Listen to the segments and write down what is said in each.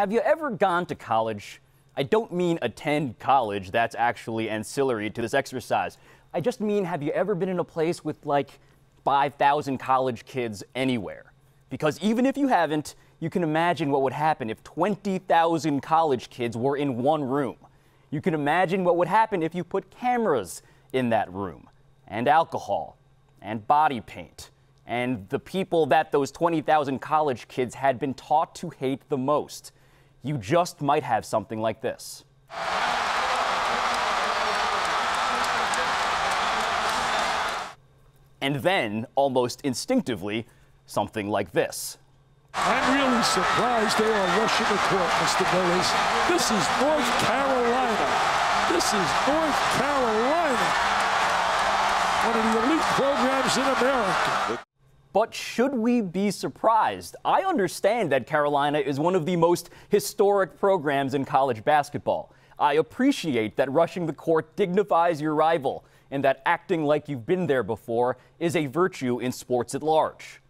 Have you ever gone to college? I don't mean attend college, that's actually ancillary to this exercise. I just mean, have you ever been in a place with like 5,000 college kids anywhere? Because even if you haven't, you can imagine what would happen if 20,000 college kids were in one room. You can imagine what would happen if you put cameras in that room, and alcohol, and body paint, and the people that those 20,000 college kids had been taught to hate the most. You just might have something like this. And then, almost instinctively, something like this. I'm really surprised they are rushing the court, Mr. Billies. This is North Carolina. This is North Carolina. One of the elite programs in America. But should we be surprised? I understand that Carolina is one of the most historic programs in college basketball. I appreciate that rushing the court dignifies your rival and that acting like you've been there before is a virtue in sports at large.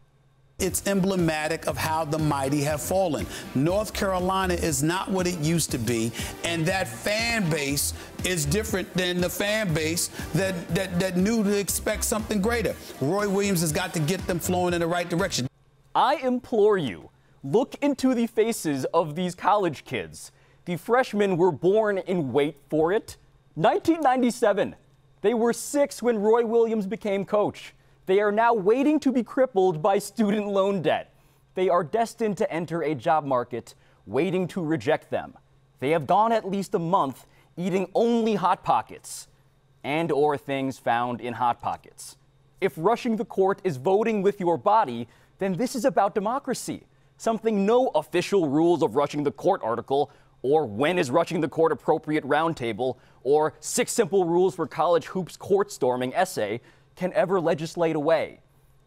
It's emblematic of how the mighty have fallen. North Carolina is not what it used to be, and that fan base is different than the fan base that knew to expect something greater. Roy Williams has got to get them flowing in the right direction. I implore you, look into the faces of these college kids. The freshmen were born in, wait for it, 1997. They were 6 when Roy Williams became coach. They are now waiting to be crippled by student loan debt. They are destined to enter a job market waiting to reject them. They have gone at least a month eating only Hot Pockets and/or things found in Hot Pockets. If rushing the court is voting with your body, then this is about democracy, something no official rules of rushing the court article or when is rushing the court appropriate roundtable or 6 simple rules for college hoops court storming essay can ever legislate away.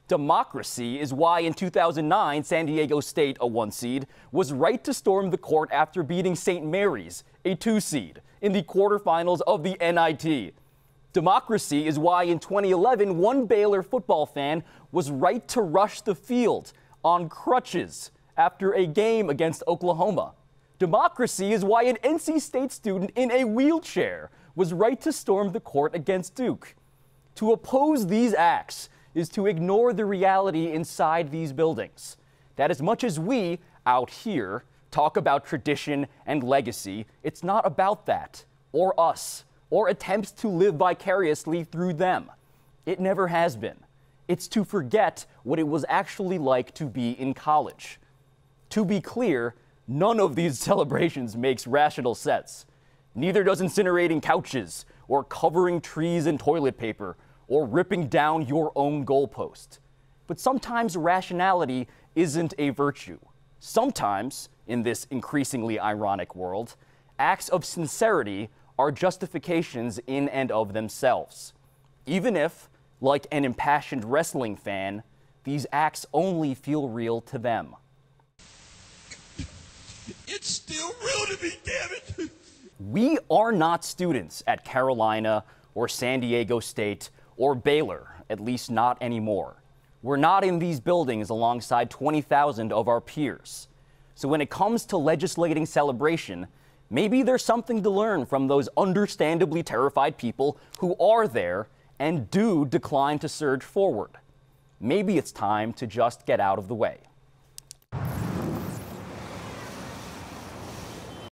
Democracy is why in 2009, San Diego State, a 1 seed, was right to storm the court after beating St. Mary's, a 2 seed, in the quarterfinals of the NIT. Democracy is why in 2011, one Baylor football fan was right to rush the field on crutches after a game against Oklahoma. Democracy is why an NC State student in a wheelchair was right to storm the court against Duke. To oppose these acts is to ignore the reality inside these buildings. That as much as we, out here, talk about tradition and legacy, it's not about that, or us, or attempts to live vicariously through them. It never has been. It's to forget what it was actually like to be in college. To be clear, none of these celebrations makes rational sense. Neither does incinerating couches, or covering trees in toilet paper, or ripping down your own goalpost. But sometimes rationality isn't a virtue. Sometimes, in this increasingly ironic world, acts of sincerity are justifications in and of themselves. Even if, like an impassioned wrestling fan, these acts only feel real to them. It's still real to me, damn it! We are not students at Carolina or San Diego State or Baylor, at least not anymore. We're not in these buildings alongside 20,000 of our peers. So when it comes to legislating celebration, maybe there's something to learn from those understandably terrified people who are there and do decline to surge forward. Maybe it's time to just get out of the way.